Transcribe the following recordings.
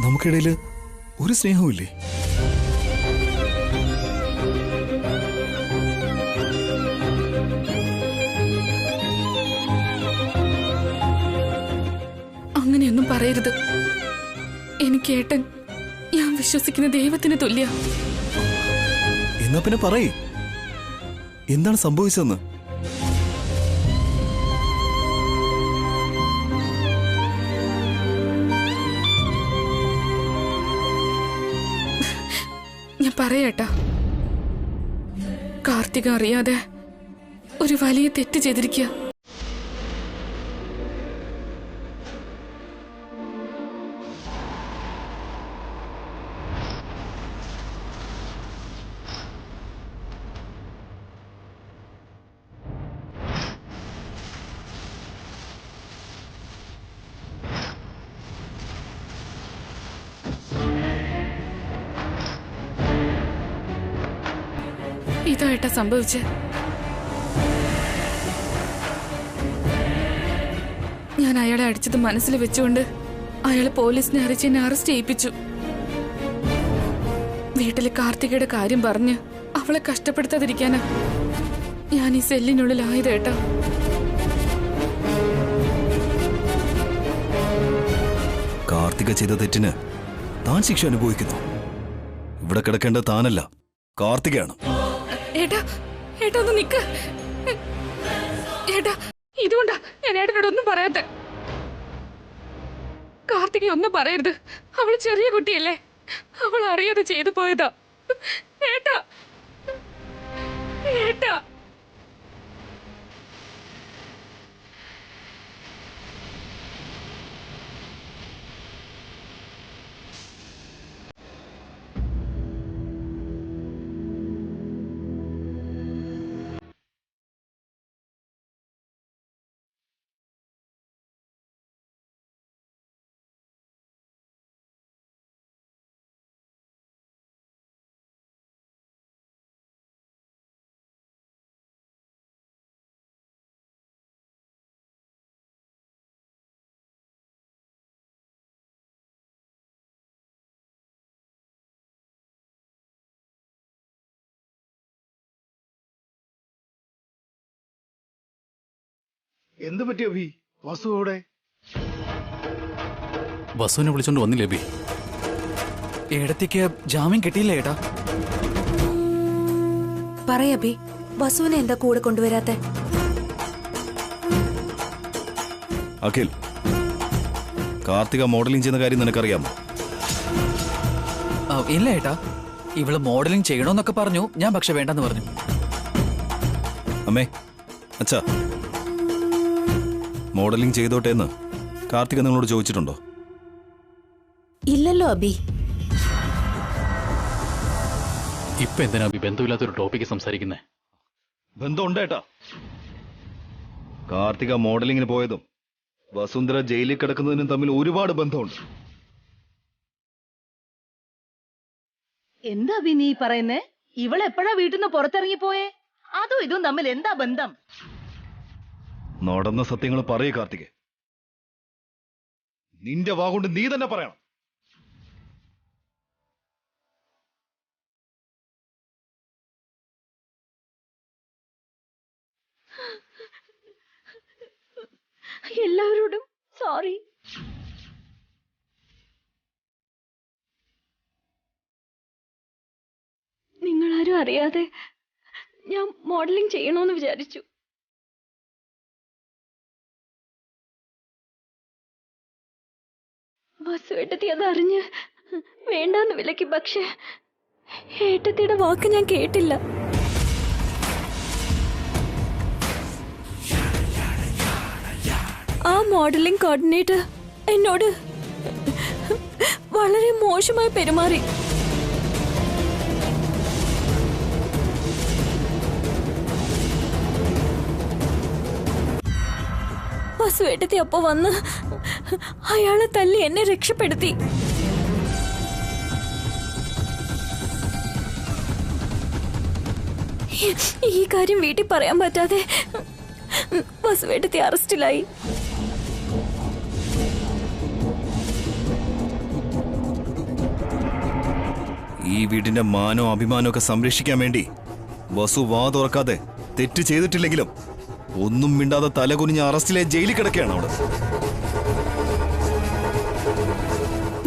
നമുക്കിടയിൽ ഒരു സ്നേഹവുമില്ലേ? അങ്ങനെയൊന്നും പറയരുത്. എനിക്ക് ഏട്ടൻ ഞാൻ വിശ്വസിക്കുന്ന ദൈവത്തിന് തുല്യ. എന്നാ പിന്നെ പറയേ, എന്താണ് സംഭവിച്ചതെന്ന്? ഞാൻ പറയട്ടാ, കാർത്തിക അറിയാതെ ഒരു വലിയ തെറ്റ് ചെയ്തിരിക്കുക. ഇതായിട്ടാ സംഭവിച്ചത്. ഞാൻ അയാളെ അടിച്ചത് മനസ്സിൽ വെച്ചുകൊണ്ട് അയാളെ പോലീസിനെ അറിയിച്ച് എന്നെ അറസ്റ്റ് ചെയ്യിപ്പിച്ചു. വീട്ടിലെ കാർത്തികയുടെ കാര്യം പറഞ്ഞ് അവളെ കഷ്ടപ്പെടുത്താതിരിക്കാനാ ഞാൻ ഈ സെല്ലിനുള്ളിലായത് ഏട്ടാ. കാർത്തിക ചെയ്ത തെറ്റിന് താൻ ശിക്ഷ അനുഭവിക്കുന്നു. ഇവിടെ കിടക്കേണ്ടത് താനല്ല, കാർത്തികയാണ്. ഏട്ടാ, ഏട്ടാ ഒന്ന് നിക്ക്. ഏട്ടാ, ഇതുകൊണ്ടാ ഞാൻ ഏട്ടനോടൊന്നും പറയാത്ത. കാർത്തിക ഒന്നും പറയരുത്. അവൾ ചെറിയ കുട്ടിയല്ലേ, അവൾ അറിയാതെ ചെയ്തു പോയതാ. ഏട്ടാ, ഏട്ടാ. എന്ത് പറ്റി അഭി? വസു അവിടെ? വസുവിനെ വിളിച്ചോണ്ട് വന്നില്ലേ അഭി? ഏടത്തേക്ക് ജാമ്യം കിട്ടിയില്ല ഏട്ടാ. പറയബി, വസുവിനെ എന്താ കൂടെ കൊണ്ടുവരാത്തെ? അഖിൽ, കാർത്തിക മോഡലിംഗ് ചെയ്യുന്ന കാര്യം നിനക്കറിയാമോ? ഇല്ല ഏട്ടാ, ഇവള് മോഡലിംഗ് ചെയ്യണോന്നൊക്കെ പറഞ്ഞു. ഞാൻ പക്ഷെ വേണ്ടെന്ന് പറഞ്ഞു. അമ്മേ, അച്ഛാ, മോഡലിംഗ് ചെയ്തോട്ടെ എന്ന് കാർത്തിക നിങ്ങളോട് ചോദിച്ചിട്ടുണ്ടോ? ഇല്ലല്ലോ അബി. ഇപ്പൊ എന്തിനാ അഭി ബന്ധമില്ലാത്തൊരു ടോപ്പിക്ക് സംസാരിക്കുന്നേ? ബന്ധമുണ്ട് ഏട്ടാ. കാർത്തിക മോഡലിംഗിന് പോയതും വസുന്ധര ജയിലിൽ കിടക്കുന്നതിനും തമ്മിൽ ഒരുപാട് ബന്ധമുണ്ട്. എന്താ അഭി നീ പറയുന്നേ? ഇവളെപ്പോഴാ വീട്ടിൽ നിന്ന് പുറത്തിറങ്ങിപ്പോയേ? അതും ഇതും തമ്മിൽ എന്താ ബന്ധം? നടന്ന സത്യങ്ങൾ പറയേ കാർത്തികേ. നിന്റെ വാഗൊണ്ട് നീ തന്നെ പറയണം. എല്ലാവരോടും സോറി. നിങ്ങളാരും അറിയാതെ ഞാൻ മോഡലിംഗ് ചെയ്യണമെന്ന് വിചാരിച്ചു. വസുവേട്ടത്തി അതറിഞ്ഞ് വേണ്ടാന്ന് വിലക്കി. പക്ഷെ ഏട്ടത്തിയുടെ വാക്ക് ഞാൻ കേട്ടില്ല. ആ മോഡലിംഗ് കോർഡിനേറ്റർ എന്നോട് വളരെ മോശമായി പെരുമാറി. വസുവേട്ടത്തി അപ്പൊ വന്ന് അയാളെ തല്ലി എന്നെ രക്ഷപ്പെടുത്തി. ഈ കാര്യം വീട്ടിൽ പറയാൻ പറ്റാതെ വസുവേട്ടത്തി അറസ്റ്റിലായി. ഈ വീടിന്റെ മാനവും അഭിമാനവും ഒക്കെ സംരക്ഷിക്കാൻ വേണ്ടി വസു വാ തുറക്കാതെ തെറ്റ് ചെയ്തിട്ടില്ലെങ്കിലും ഒന്നും മിണ്ടാതെ തലകുനിഞ്ഞ അറസ്റ്റിലെ ജയിലിൽ കിടക്കുകയാണ് അവിടെ.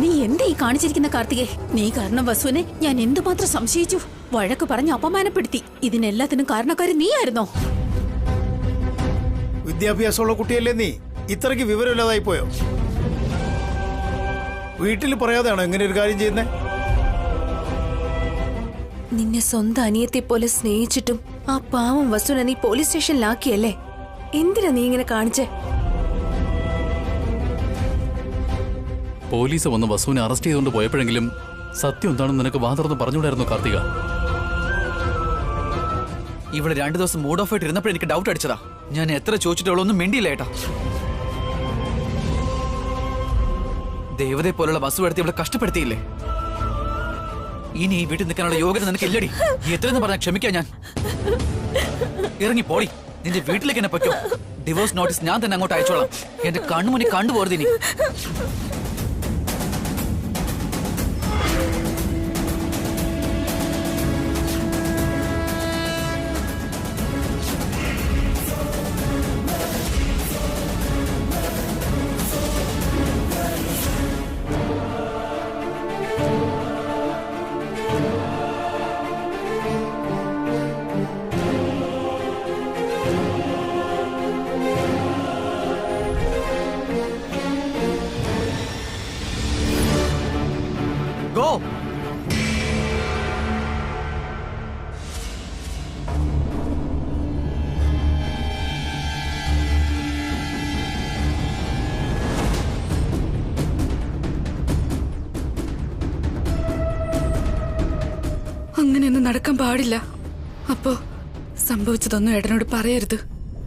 നീ എന്താ ഈ കാണിച്ചിരിക്കുന്ന കാർത്തികേ? നീ കാരണം വസുവിനെ ഞാൻ എന്തുമാത്രം സംശയിച്ചു, വഴക്ക് പറഞ്ഞ് അപമാനപ്പെടുത്തി. ഇതിനെല്ലാത്തിനും കാരണക്കാരി നീയായിരുന്നോ? വിദ്യാഭ്യാസമുള്ള കുട്ടിയല്ലേ നീ? ഇത്രയ്ക്ക് വിവരമില്ലാതായി പോയോ? വീട്ടിൽ പറയാതെയാണോ ഇങ്ങനെ ഒരു കാര്യം ചെയ്യുന്നത്? നിന്നെ സ്വന്തം അനിയത്തെ പോലെ സ്നേഹിച്ചിട്ടും ആ പാവം വസുവിനെ നീ പോലീസ് സ്റ്റേഷനിലാക്കിയല്ലേ? എന്തിനാ നീ ഇങ്ങനെ കാണിച്ചേ? പോലീസ് വന്ന് വസുവിനെ അറസ്റ്റ് ചെയ്തുകൊണ്ട് പോയപ്പോഴെങ്കിലും സത്യം എന്താണെന്ന് നിനക്ക് വാതർന്ന് പറഞ്ഞുകൂടായിരുന്നു കാർത്തിക? ഇവിടെ 2 ദിവസം മൂഡ് ഓഫ് ആയിട്ട് ഇരുന്നപ്പോൾ എനിക്ക് ഡൗട്ട് അടിച്ചതാ. ഞാൻ എത്ര ചോദിച്ചിട്ട് അവളൊന്നും മിണ്ടിയില്ല ഏട്ടാ. ദേവതയെ പോലുള്ള വസ്തു എടുത്ത് ഇവിടെ കഷ്ടപ്പെടുത്തിയില്ലേ? ഇനി ഈ വീട്ടിൽ നിൽക്കാനുള്ള യോഗ്യത നിനക്ക് ഇല്ലടി. എത്രയെന്ന് പറഞ്ഞാൽ ക്ഷമിക്കാം ഞാൻ. ഇറങ്ങി പോടി, നിന്റെ വീട്ടിലേക്ക് എന്നെ പറ്റോ? ഡിവോഴ്സ് നോട്ടീസ് ഞാൻ തന്നെ അങ്ങോട്ട് അയച്ചോളാം. എന്റെ കണ്ണുമുന്നിൽ കണ്ടുപോരുത് ഇനി. Go! അങ്ങനെയൊന്നും നടക്കാൻ പാടില്ല. അപ്പോ സംഭവിച്ചതൊന്നും ഏട്ടനോട് പറയരുത്.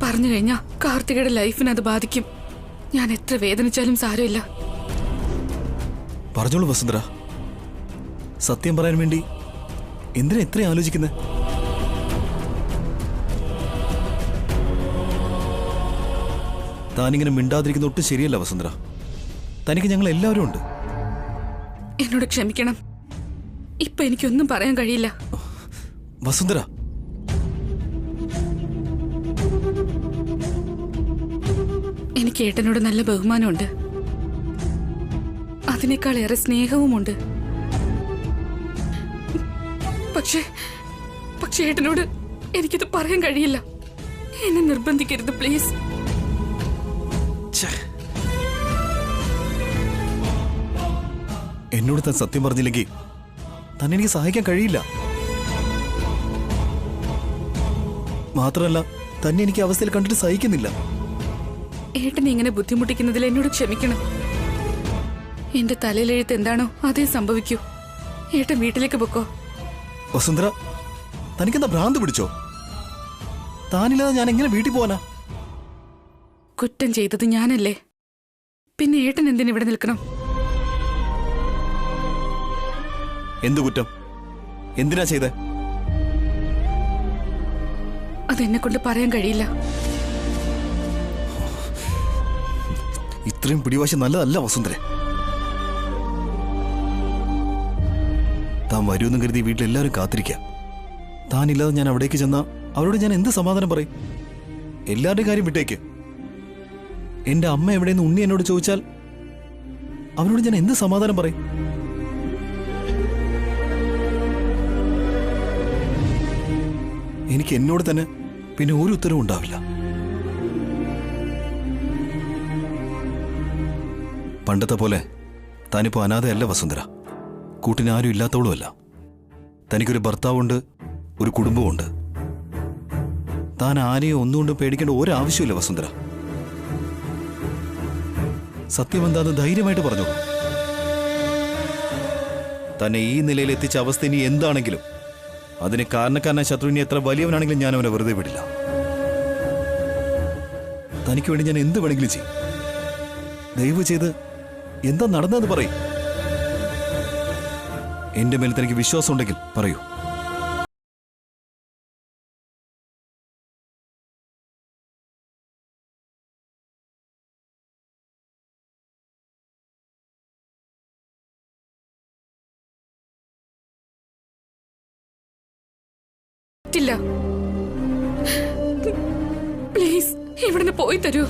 പറഞ്ഞു കഴിഞ്ഞാ കാർത്തികയുടെ ലൈഫിനെ അത് ബാധിക്കും. ഞാൻ എത്ര വേദനിച്ചാലും സാരമില്ല. പറഞ്ഞോളൂ വസുന്ധര, സത്യം പറയാൻ വേണ്ടി എന്തിനാ എത്ര ആലോചിക്കുന്നത്? താനിങ്ങനെ മിണ്ടാതിരിക്കുന്ന ഒട്ടും ശരിയല്ല വസുന്ധര. തനിക്ക് ഞങ്ങൾ എല്ലാവരും ഉണ്ട്. എന്നോട് ക്ഷമിക്കണം. ഇപ്പൊ എനിക്കൊന്നും പറയാൻ കഴിയില്ല. വസുന്ധര, എനിക്ക് ഏട്ടനോട് നല്ല ബഹുമാനമുണ്ട്. അതിനേക്കാൾ ഏറെ സ്നേഹവുമുണ്ട്. പക്ഷേ ഏട്ടനോട് എനിക്കിത് പറയാൻ കഴിയില്ല. എന്നെ നിർബന്ധിക്കരുത് പ്ലീസ്. എന്നോട് താൻ സത്യം പറഞ്ഞില്ലെങ്കിൽ തന്നെ എനിക്ക് സഹായിക്കാൻ കഴിയില്ല. മാത്രമല്ല, തന്നെ എനിക്ക് അവസ്ഥയിൽ കണ്ടിട്ട് സഹിക്കുന്നില്ല. ഏട്ടനെ ഇങ്ങനെ ബുദ്ധിമുട്ടിക്കുന്നതിൽ എന്നോട് ക്ഷമിക്കണം. എന്റെ തലയിലെഴുത്ത് എന്താണോ അതേ സംഭവിക്കൂ. ഏട്ടൻ വീട്ടിലേക്ക് പൊക്കോ. വസുന്ധര, തനിക്കെന്താ ഭ്രാന്ത് പിടിച്ചോ? താനില്ലാതെ ഞാൻ എങ്ങനെ വീട്ടിൽ പോവാനാ? കുറ്റം ചെയ്തത് ഞാനല്ലേ, പിന്നെ ഏട്ടൻ എന്തിനിവിടെ നിൽക്കണം? എന്തു കുറ്റം? എന്തിനാ ചെയ്തേ? അതെന്നെ കൊണ്ട് പറയാൻ കഴിയില്ല. ഇത്രയും പിടിവാശി നല്ലതല്ല വസുന്ധരെ. താൻ വരുമെന്നും കരുതി വീട്ടിലെല്ലാവരും കാത്തിരിക്കാം. താനില്ലാതെ ഞാൻ അവിടേക്ക് ചെന്നാ അവരോട് ഞാൻ എന്ത് സമാധാനം പറയും? എല്ലാവരുടെയും കാര്യം വിട്ടേക്ക്. എന്റെ അമ്മ എവിടെയെന്ന് ഉണ്ണി എന്നോട് ചോദിച്ചാൽ അവരോട് ഞാൻ എന്ത് സമാധാനം പറയും? എനിക്ക് എന്നോട് തന്നെ പിന്നെ ഒരു ഉത്തരവും ഉണ്ടാവില്ല. പണ്ടത്തെ പോലെ താനിപ്പോ അനാഥയല്ല വസുന്ധര. കൂട്ടിന് ആരും ഇല്ലാത്തവളുമല്ല. തനിക്കൊരു ഭർത്താവുണ്ട്, ഒരു കുടുംബമുണ്ട്. താൻ ആരെയും ഒന്നുകൊണ്ടും പേടിക്കേണ്ട ഒരാവശ്യമില്ല വസുന്ധര. സത്യം എന്താന്ന് ധൈര്യമായിട്ട് പറഞ്ഞോളൂ. തന്നെ ഈ നിലയിൽ എത്തിച്ച അവസ്ഥ ഇനി എന്താണെങ്കിലും അതിന് കാരണക്കാരനായ ശത്രുവിനെ എത്ര വലിയവനാണെങ്കിലും ഞാൻ അവനെ വെറുതെ വിടില്ല. തനിക്ക് വേണ്ടി ഞാൻ എന്ത് വേണമെങ്കിലും ചെയ്യും. ദയവ് ചെയ്ത് എന്താ നടന്നതെന്ന് പറയും. എന്റെ മേൽ തനിക്ക് വിശ്വാസം ഉണ്ടെങ്കിൽ പറയൂ. പറ്റില്ല. പ്ലീസ് ഇവിടുന്ന് പോയി തരൂ.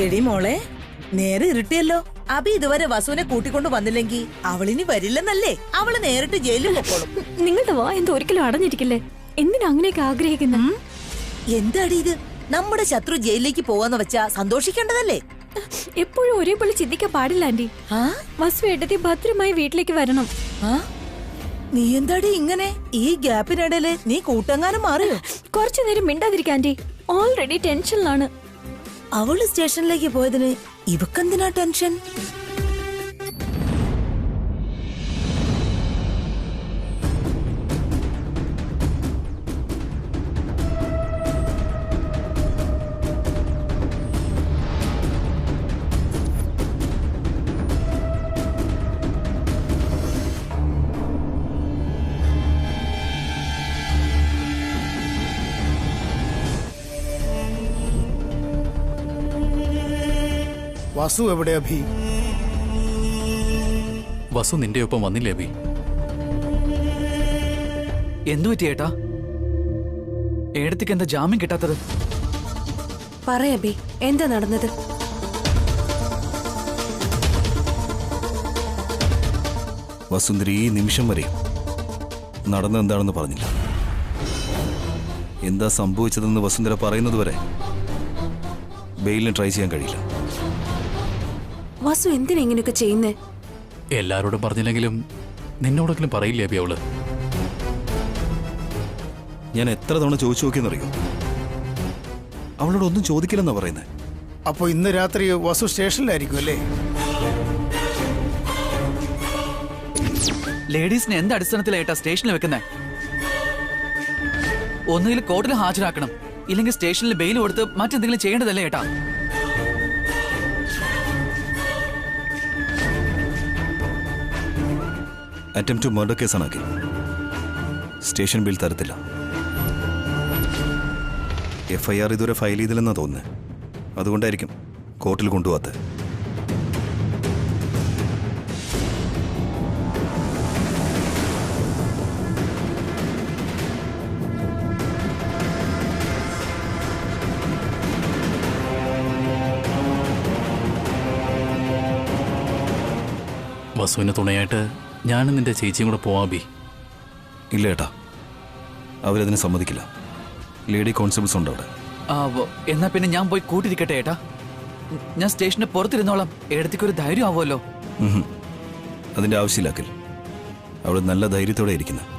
എടി മോളെ, നേരെ ഇരുട്ടിയല്ലോ. അബി ഇതുവരെ വസുവിനെ കൂട്ടിക്കൊണ്ട് വന്നില്ലെങ്കിൽ അവളിനി വരില്ലെന്നല്ലേ? അവള് നേരിട്ട് ജയിലിൽ പൊക്കോളും. നിങ്ങളുടെ വാ എന്താ ഒരിക്കലും അടഞ്ഞിരിക്കില്ലേ? എന്തിനാ അങ്ങനെയൊക്കെ ആഗ്രഹിക്കുന്ന? എന്താടി ഇത്? നമ്മുടെ ശത്രു ജയിലിലേക്ക് പോവാന്ന് വെച്ചാ സന്തോഷിക്കേണ്ടതല്ലേ? എപ്പോഴും ഒരേപോലെ ചിന്തിക്കാൻ പാടില്ല ആന്റി. വസു ഏട്ടത്തി ഭദ്രമായി വീട്ടിലേക്ക് വരണം. നീ എന്താടി ഇങ്ങനെ? ഈ ഗ്യാപ്പിനിടയില് നീ കൂട്ടങ്ങാനും മാറിയോ? കുറച്ചു നേരം മിണ്ടാതിരിക്കാൻ ആന്റി. ഓൾറെഡി ടെൻഷനിലാണ്. അവള് സ്റ്റേഷനിലേക്ക് പോയതിന് ഇവക്കെന്തിനാ ടെൻഷൻ? വസു എവിടെ അഭി? വസു നിന്റെ ഒപ്പം വന്നില്ലേ അഭി? എന്തു പറ്റി ഏട്ടാ? ഏടത്തിക്ക് എന്താ ജാമ്യം കിട്ടാത്തത്? പറയബി, എന്താ നടന്നത്? വസുന്ധരി ഈ നിമിഷം വരെ നടന്നത് എന്താണെന്ന് പറഞ്ഞില്ല. എന്താ സംഭവിച്ചതെന്ന് വസുന്ധര പറയുന്നത് വരെ ബെയിലിന് ട്രൈ ചെയ്യാൻ കഴിയില്ല. വസു എന്തിനാ ഇങ്ങനെയൊക്കെ ചെയ്യുന്നേ? എല്ലാരോടും പറഞ്ഞില്ലെങ്കിലും നിന്നോടെങ്കിലും പറയില്ലേ അഭി അവള്? ഞാൻ എത്ര തവണ ചോദിച്ചു നോക്കിയെന്നറിയോ? അവളോടൊന്നും ചോദിക്കില്ലെന്നാ പറയുന്നത്. അപ്പൊ ഇന്ന് രാത്രി വസു സ്റ്റേഷനിലായിരിക്കും അല്ലേ? ലേഡീസിനെ എന്ത് അടിസ്ഥാനത്തിലേട്ടാ സ്റ്റേഷനിൽ വെക്കുന്നേ? ഒന്നുകിൽ കോർട്ടിൽ ഹാജരാക്കണം, ഇല്ലെങ്കിൽ സ്റ്റേഷനിൽ ബെയിൽ കൊടുത്ത് മറ്റെന്തെങ്കിലും ചെയ്യേണ്ടതല്ലേ ഏട്ടാ? അറ്റംപ്റ്റ് ടു മർഡർ കേസാണെങ്കിൽ സ്റ്റേഷൻ ബിൽ തരത്തില്ല. FIR ഇതുവരെ ഫയൽ ചെയ്തില്ലെന്നാ തോന്നുന്നത്. അതുകൊണ്ടായിരിക്കും കോർട്ടിൽ കൊണ്ടുപോകാത്തത്. വസുവിന് തുണയായിട്ട് ഞാനും നിന്റെ ചേച്ചിയും കൂടെ പോവാം അഭി. ഇല്ല ഏട്ടാ, അവരതിന് സമ്മതിക്കില്ല. ലേഡി കോൺസ്റ്റബിൾസ് ഉണ്ട് അവിടെ. എന്നാ പിന്നെ ഞാൻ പോയി കൂട്ടിരിക്കട്ടെ ഏട്ടാ. ഞാൻ സ്റ്റേഷന് പുറത്തിരുന്നോളാം. ഏടത്തിക്കൊരു ധൈര്യം ആവുമല്ലോ. അതിന്റെ ആവശ്യമില്ലാക്കൽ. അവള് നല്ല ധൈര്യത്തോടെ ഇരിക്കുന്നത്.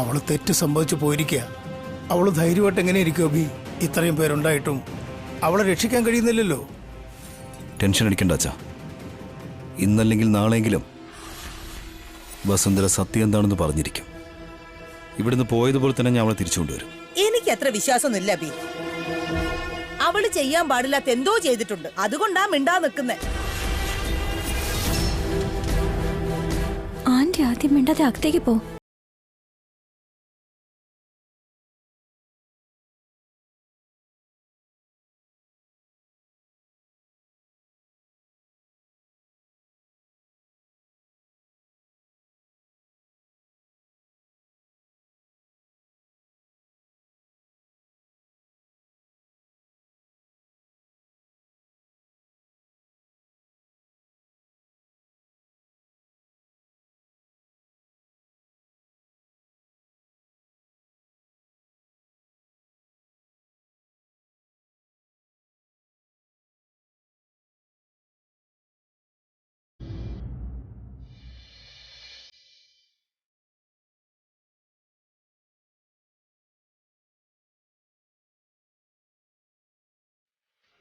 അവള് തെറ്റ് സംഭവിച്ചു പോയിരിക്കുക. അവള് ധൈര്യമായിട്ട് എങ്ങനെ ഇരിക്കും അഭി? ഇത്രയും പേരുണ്ടായിട്ടും അവളെ രക്ഷിക്കാൻ കഴിയുന്നില്ലല്ലോ. ടെൻഷൻ അടിക്കണ്ട അച്ഛാ. ഇന്നല്ലെങ്കിൽ നാളെയെങ്കിലും വസുന്ധര സത്യം എന്താണെന്ന് പറഞ്ഞിരിക്കും. ഇവിടുന്ന് പോയതുപോലെ തന്നെ ഞാൻ അവളെ തിരിച്ചുകൊണ്ടുവരും. എനിക്ക് അത്ര വിശ്വാസമൊന്നുമില്ല അബി. അവള് ചെയ്യാൻ പാടില്ലാത്ത എന്തോ ചെയ്തിട്ടുണ്ട്, അതുകൊണ്ടാ മിണ്ടാ നിൽക്കുന്നേ. ആന്റി ആദ്യം മിണ്ടാതെ അകത്തേക്ക് പോ.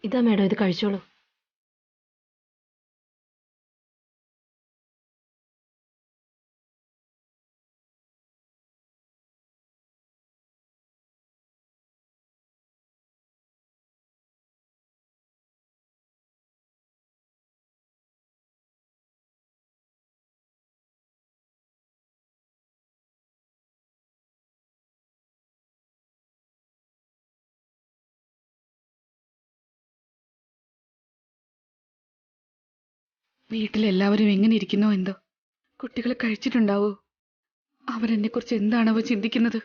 ഇതാ മേഡം, ഇത് കഴിച്ചോളൂ. വീട്ടിലെല്ലാവരും എങ്ങനെ ഇരിക്കുന്നോ എന്തോ. കുട്ടികൾ കഴിച്ചിട്ടുണ്ടാവോ? അവരെന്നെ കുറിച്ച് എന്താണവ ചിന്തിക്കുന്നത്?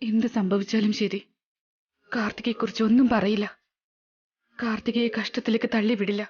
എന്ത് സംഭവിച്ചാലും ശരി, കാർത്തികയെക്കുറിച്ച് ഒന്നും പറയില്ല. കാർത്തികയെ കഷ്ടത്തിലേക്ക് തള്ളിവിടില്ല.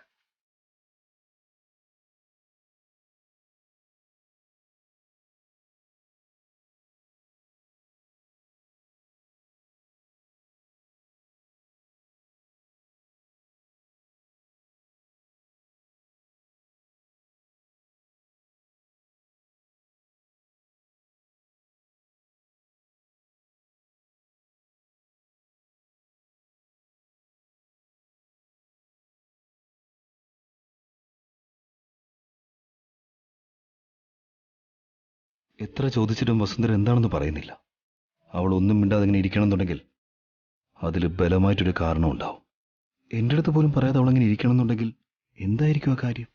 എത്ര ചോദിച്ചിട്ടും വസുന്ധര എന്താണെന്ന് പറയുന്നില്ല. അവൾ ഒന്നും മിണ്ടാതെ ഇങ്ങനെ ഇരിക്കണമെന്നുണ്ടെങ്കിൽ അതിൽ ബലമായിട്ടൊരു കാരണം ഉണ്ടാവും. എൻ്റെ അടുത്ത് പോലും പറയാതെ അവളങ്ങനെ ഇരിക്കണമെന്നുണ്ടെങ്കിൽ എന്തായിരിക്കും ആ കാര്യം?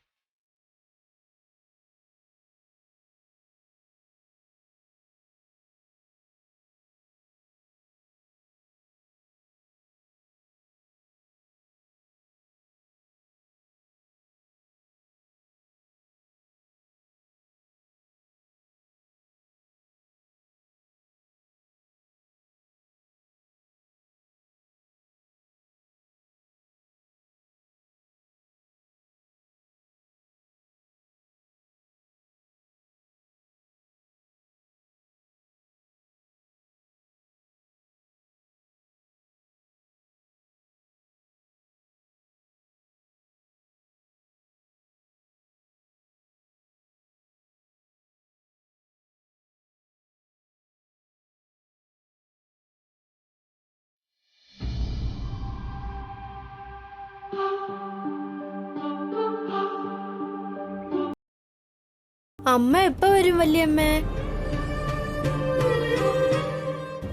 അമ്മ എപ്പോ വരും വല്യമ്മേ?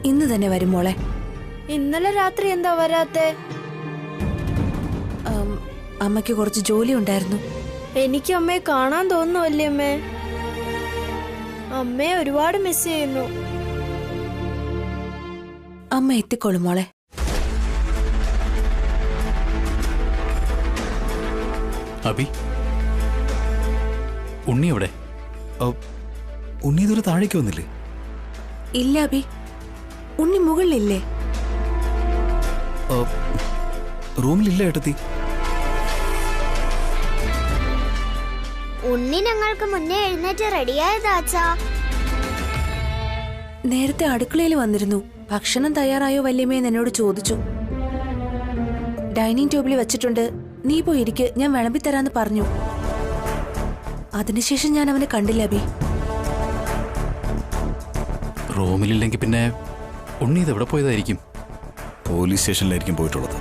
ഇന്ന് തന്നെ വരും മോളെ. ഇന്നലെ രാത്രി എന്താ വരാത്തെ? അമ്മയ്ക്ക് കുറച്ച് ജോലി ഉണ്ടായിരുന്നു. എനിക്ക് അമ്മയെ കാണാൻ തോന്നുന്നു വല്യമ്മേ. അമ്മയെ ഒരുപാട് മിസ് ചെയ്യുന്നു. അമ്മ എത്തിക്കോളും മോളെ. അബി, ഉണ്ണി എവിടെ? ഉണ്ണി ഇതൊരു താഴേക്ക് വന്നില്ലേ? ഇല്ല അബി, ഉണ്ണി മുകളിലില്ലേ? റൂമിലില്ല ഏട്ടത്തി. ഉണ്ണി ഞങ്ങൾക്ക് മുന്നേ എഴുന്നേറ്റ് റെഡിയായതാച്ചാ. നേരത്തെ അടുക്കളയിൽ വന്നിരുന്നു. ഭക്ഷണം തയ്യാറായോ വല്യമ്മയെന്ന് എന്നോട് ചോദിച്ചു. ഡൈനിങ് ടേബിളിൽ വെച്ചിട്ടുണ്ട്, നീ പോയി ഇരിക്ക്, ഞാൻ വിളമ്പി തരാന്ന് പറഞ്ഞു. അതിനുശേഷം ഞാൻ അവനെ കണ്ടില്ല അബി. റൂമിലില്ലെങ്കിൽ പിന്നെ ഉണ്ണി ഇത് എവിടെ പോയതായിരിക്കും? പോലീസ് സ്റ്റേഷനിലായിരിക്കും പോയിട്ടുള്ളത്.